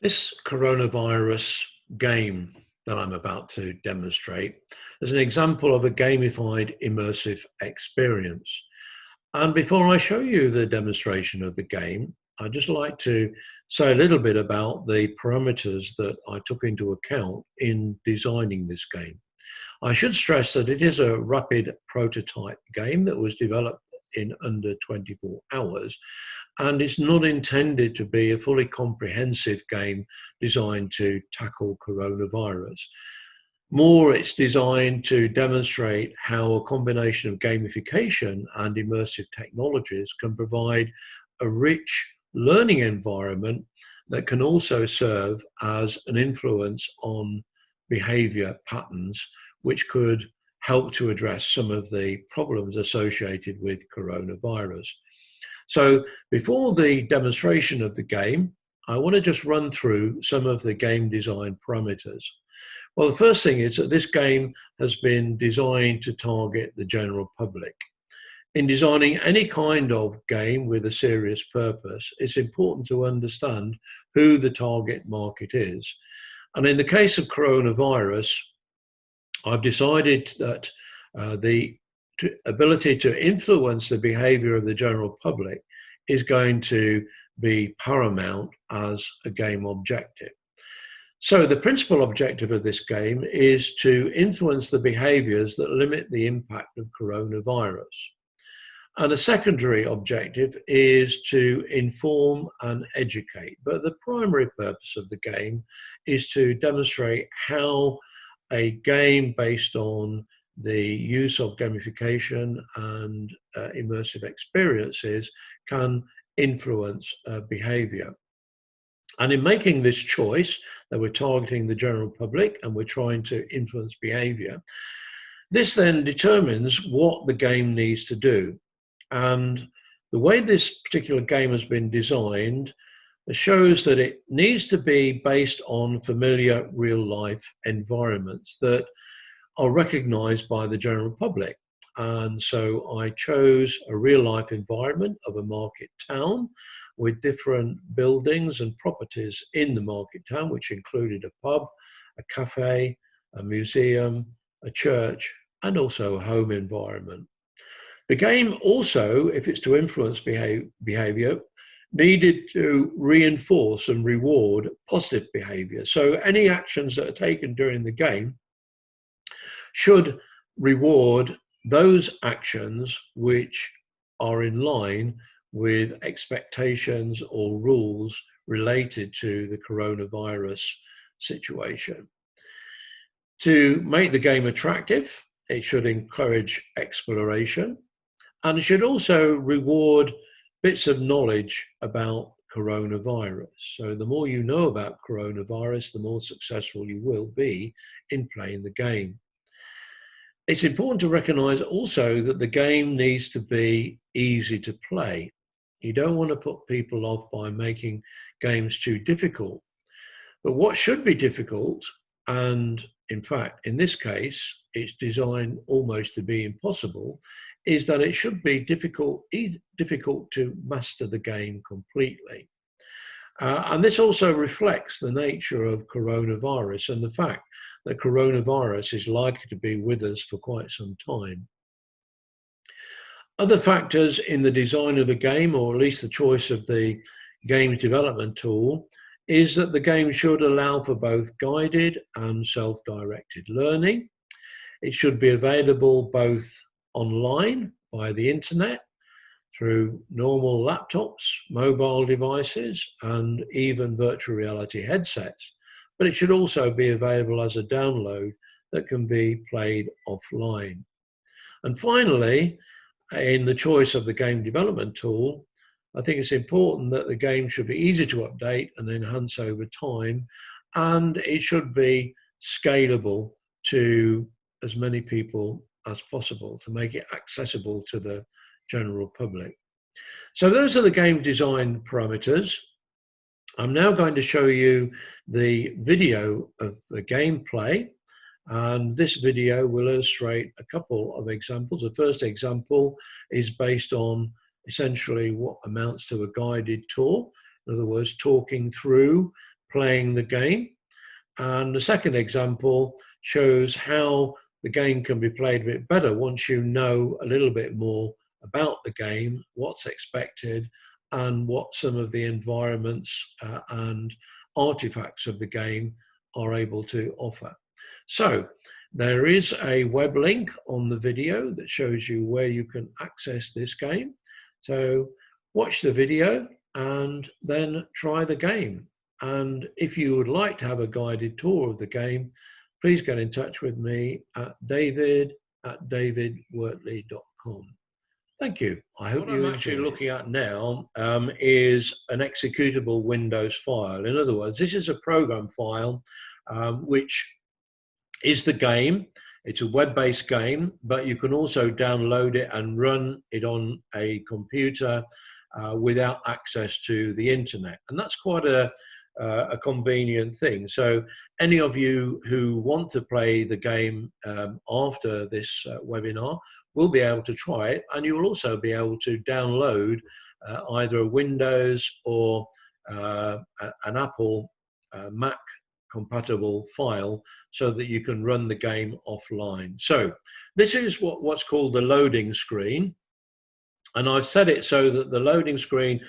This coronavirus game that I'm about to demonstrate is an example of a gamified immersive experience. And before I show you the demonstration of the game, I'd just like to say a little bit about the parameters that I took into account in designing this game. I should stress that it is a rapid prototype game that was developed in under 24 hours, and it's not intended to be a fully comprehensive game designed to tackle coronavirus. More, it's designed to demonstrate how a combination of gamification and immersive technologies can provide a rich learning environment that can also serve as an influence on behavior patterns, which could help to address some of the problems associated with coronavirus. So before the demonstration of the game, I want to just run through some of the game design parameters. Well, the first thing is that this game has been designed to target the general public. In designing any kind of game with a serious purpose, it's important to understand who the target market is. And in the case of coronavirus, I've decided that the ability to influence the behavior of the general public is going to be paramount as a game objective. So the principal objective of this game is to influence the behaviors that limit the impact of coronavirus. And a secondary objective is to inform and educate. But the primary purpose of the game is to demonstrate how a game based on the use of gamification and immersive experiences can influence behavior. And in making this choice that we're targeting the general public and we're trying to influence behavior, this then determines what the game needs to do. And the way this particular game has been designed shows that it needs to be based on familiar real life environments that are recognized by the general public. And so I chose a real life environment of a market town with different buildings and properties in the market town, which included a pub, a cafe, a museum, a church, and also a home environment. The game also, if it's to influence behavior, needed to reinforce and reward positive behavior. So any actions that are taken during the game should reward those actions which are in line with expectations or rules related to the coronavirus situation. To make the game attractive, it should encourage exploration, and it should also reward bits of knowledge about coronavirus. So the more you know about coronavirus, the more successful you will be in playing the game. It's important to recognize also that the game needs to be easy to play. You don't want to put people off by making games too difficult. But what should be difficult, and in fact, in this case, it's designed almost to be impossible, is that it should be difficult to master the game completely. And this also reflects the nature of coronavirus and the fact that coronavirus is likely to be with us for quite some time. Other factors in the design of the game, or at least the choice of the game's development tool, is that the game should allow for both guided and self-directed learning. It should be available both online via the internet, through normal laptops, mobile devices, and even virtual reality headsets. But it should also be available as a download that can be played offline. And finally, in the choice of the game development tool, I think it's important that the game should be easy to update and enhance over time, and it should be scalable to as many people as possible to make it accessible to the general public. So those are the game design parameters. I'm now going to show you the video of the gameplay, and this video will illustrate a couple of examples. The first example is based on essentially what amounts to a guided tour. In other words, talking through playing the game. And the second example shows how the game can be played a bit better once you know a little bit more about the game, what's expected, and what some of the environments and artifacts of the game are able to offer. So there is a web link on the video that shows you where you can access this game. So watch the video and then try the game. And if you would like to have a guided tour of the game, please get in touch with me at david@davidwortley.com. Thank you. I hope what I'm actually looking at now is an executable Windows file. In other words, this is a program file which is the game. It's a web-based game, but you can also download it and run it on a computer without access to the internet. And that's quite a convenient thing. So any of you who want to play the game after this webinar will be able to try it, and you will also be able to download either a Windows or an Apple Mac compatible file so that you can run the game offline. So this is what's called the loading screen, and I've set it so that the loading screen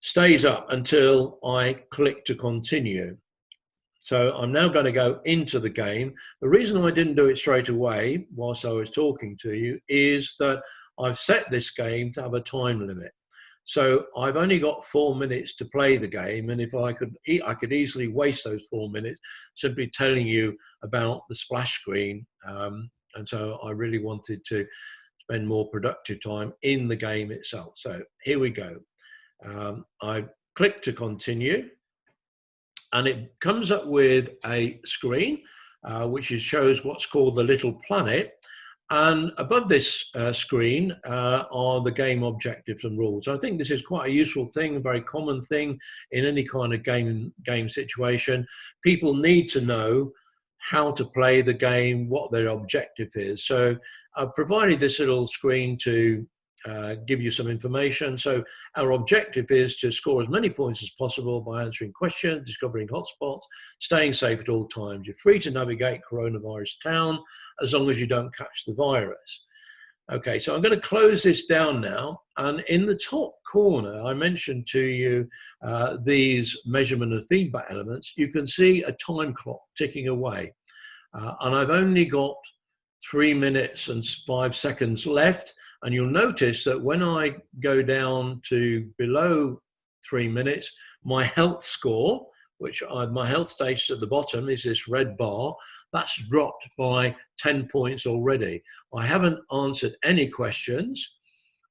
stays up until I click to continue. So I'm now going to go into the game. The reason I didn't do it straight away whilst I was talking to you is that I've set this game to have a time limit. So I've only got 4 minutes to play the game, and if I could easily waste those 4 minutes simply telling you about the splash screen. And so I really wanted to spend more productive time in the game itself. So here we go. I click to continue, and it comes up with a screen which shows what's called the little planet, and above this screen are the game objectives and rules. I think this is quite a useful thing, a very common thing in any kind of game situation. People need to know how to play the game, what their objective is. So I've provided this little screen to give you some information. So our objective is to score as many points as possible by answering questions, discovering hotspots, staying safe at all times. You're free to navigate coronavirus town as long as you don't catch the virus. Okay, so I'm going to close this down now. And in the top corner, I mentioned to you these measurement and feedback elements. You can see a time clock ticking away. And I've only got 3 minutes and 5 seconds left. And you'll notice that when I go down to below 3 minutes, my health score, which my health status at the bottom is this red bar, that's dropped by 10 points already. I haven't answered any questions.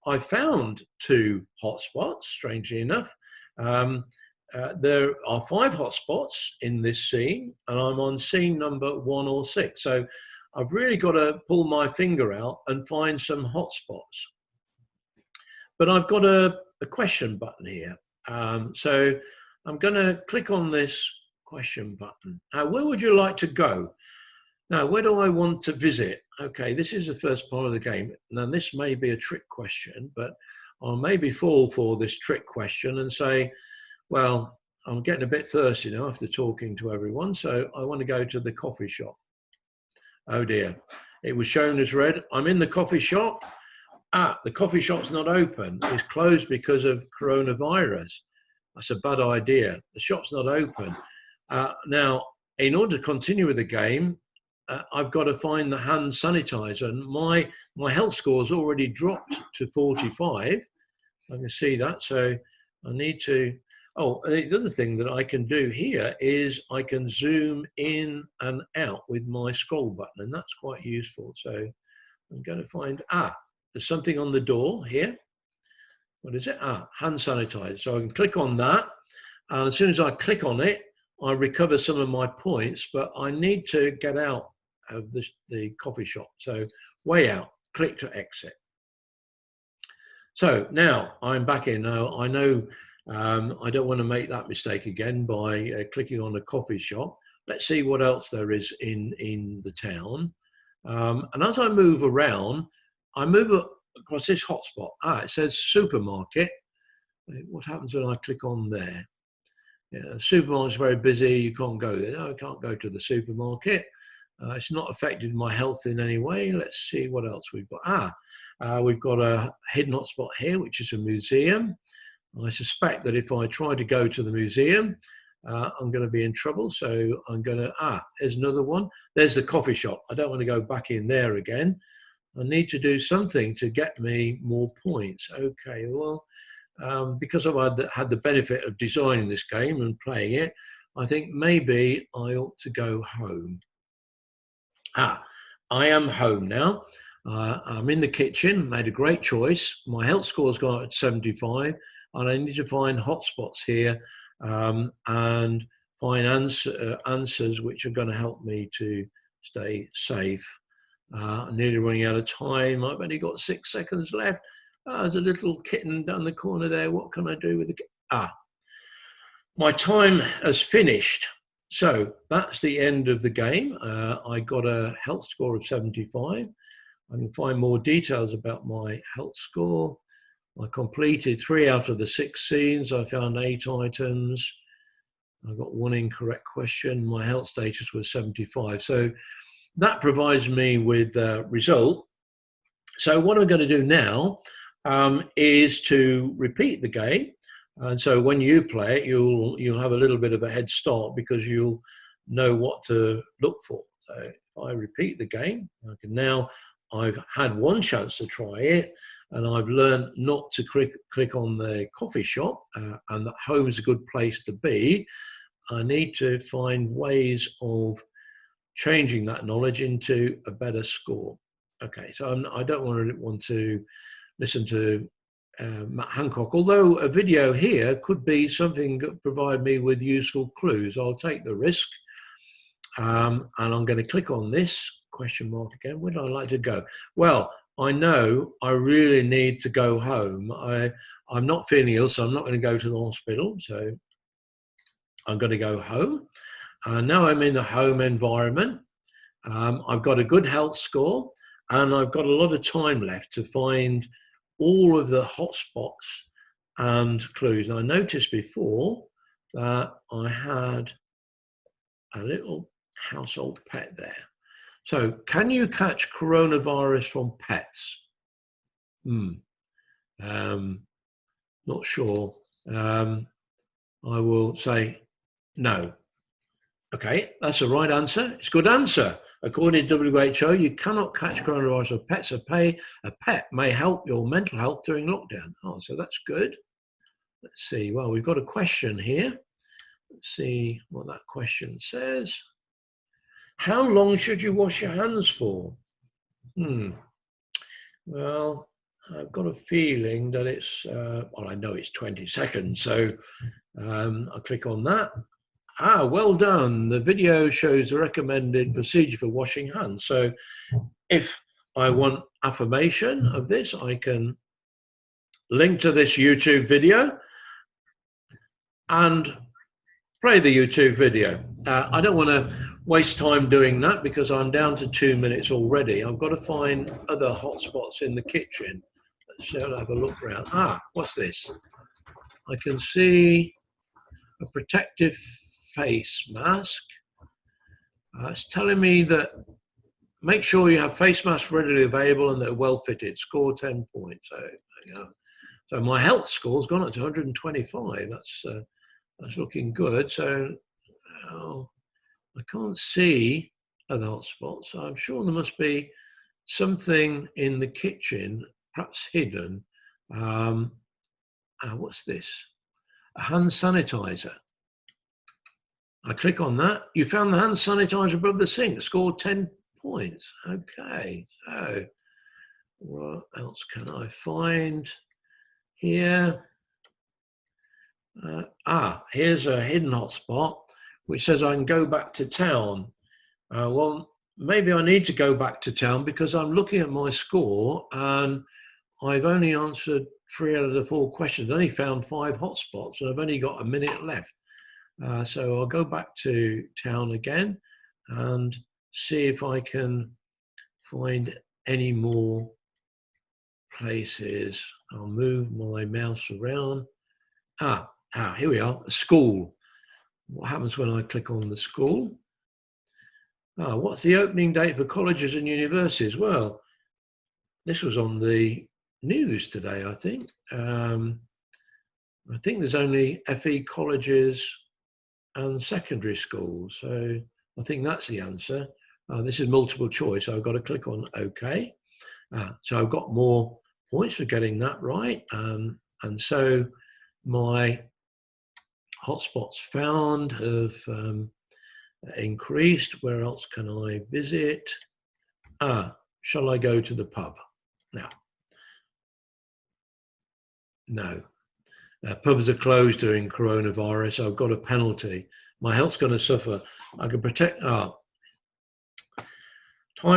I found 2 hotspots, strangely enough. There are 5 hotspots in this scene, and I'm on scene number 1 or 6. So I've really got to pull my finger out and find some hotspots. But I've got a question button here. So I'm going to click on this question button. Now, where would you like to go? Now, where do I want to visit? Okay, this is the first part of the game. Now, this may be a trick question, but I'll maybe fall for this trick question and say, well, I'm getting a bit thirsty now after talking to everyone, so I want to go to the coffee shop. Oh dear, it was shown as red. I'm in the coffee shop. The coffee shop's not open. It's closed because of coronavirus. That's a bad idea. The shop's not open. Now, in order to continue with the game, I've got to find the hand sanitizer. And my health score's already dropped to 45. I can see that. So I need to... Oh, the other thing that I can do here is I can zoom in and out with my scroll button, and that's quite useful. So I'm going to find, there's something on the door here. What is it? Hand sanitizer. So I can click on that, and as soon as I click on it, I recover some of my points, but I need to get out of the coffee shop. So way out, click to exit. So now I'm back in. Now I know I don't want to make that mistake again by clicking on a coffee shop. Let's see what else there is in the town. And as I move around, I move across this hotspot. It says supermarket. What happens when I click on there? Yeah, the supermarket's very busy, you can't go there. No, I can't go to the supermarket. It's not affected my health in any way. Let's see what else we've got. We've got a hidden hotspot here, which is a museum. I suspect that if I try to go to the museum, I'm going to be in trouble. So I'm going to, there's another one. There's the coffee shop. I don't want to go back in there again. I need to do something to get me more points. Okay, well, because I've had the benefit of designing this game and playing it, I think maybe I ought to go home. I am home now. I'm in the kitchen, made a great choice. My health score's gone at 75, and I need to find hotspots here and find answers which are going to help me to stay safe. I'm nearly running out of time. I've only got 6 seconds left. There's a little kitten down the corner there. What can I do with the my time has finished. So that's the end of the game. I got a health score of 75. I can find more details about my health score. I completed 3 out of the 6 scenes. I found 8 items. I got 1 incorrect question. My health status was 75. So that provides me with the result. So what I'm going to do now is to repeat the game. And so when you play it, you'll have a little bit of a head start because you'll know what to look for. So if I repeat the game, I've had 1 chance to try it, and I've learned not to click on the coffee shop, and that home is a good place to be. I need to find ways of changing that knowledge into a better score. Okay, so I don't want to listen to Matt Hancock, although a video here could be something that provide me with useful clues. I'll take the risk, and I'm going to click on this question mark again. Where do I like to go? Well, I know I really need to go home. I'm not feeling ill, so I'm not going to go to the hospital. So I'm going to go home. Now I'm in the home environment. I've got a good health score, and I've got a lot of time left to find all of the hotspots and clues. And I noticed before that I had a little household pet there. So can you catch coronavirus from pets? Not sure. I will say no. Okay, that's the right answer. It's a good answer. According to WHO, you cannot catch coronavirus with pets. A pet may help your mental health during lockdown. Oh, so that's good. Let's see. Well, we've got a question here. Let's see what that question says. How long should you wash your hands for? Well, I've got a feeling that it's, well, I know it's 20 seconds. So I'll click on that. Well done. The video shows the recommended procedure for washing hands. So if I want affirmation of this, I can link to this YouTube video and play the YouTube video. I don't want to waste time doing that because I'm down to 2 minutes already. I've got to find other hotspots in the kitchen. Let's have a look around. What's this? I can see a protective face mask. It's telling me that make sure you have face masks readily available and they're well fitted. Score 10 points. So, there you go. So my health score's gone up to 125. That's looking good. So I can't see other hotspots. So I'm sure there must be something in the kitchen, perhaps hidden. What's this? A hand sanitizer. I click on that. You found the hand sanitizer above the sink. Scored 10 points. Okay, so what else can I find here? Here's a hidden hotspot which says I can go back to town. Well, maybe I need to go back to town because I'm looking at my score and I've only answered 3 out of the 4 questions. I only found 5 hotspots and I've only got a minute left. So I'll go back to town again and see if I can find any more places. I'll move my mouse around. Here we are, a school. What happens when I click on the school? What's the opening date for colleges and universities? Well, this was on the news today, I think. I think there's only FE colleges and secondary schools. So I think that's the answer. This is multiple choice. So I've got to click on OK. So I've got more points for getting that right. And so my hotspots found have increased. Where else can I visit? Shall I go to the pub? Now, no. Pubs are closed during coronavirus. I've got a penalty. My health's going to suffer. I can protect. Time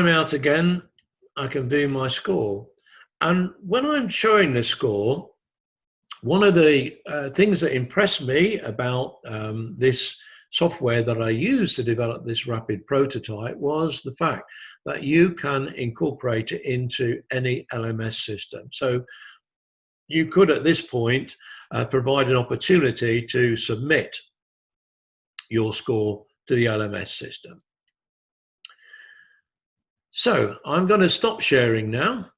out again. I can view my score. And when I'm showing the score, one of the things that impressed me about this software that I used to develop this rapid prototype was the fact that you can incorporate it into any LMS system. So you could, at this point, provide an opportunity to submit your score to the LMS system. So I'm going to stop sharing now.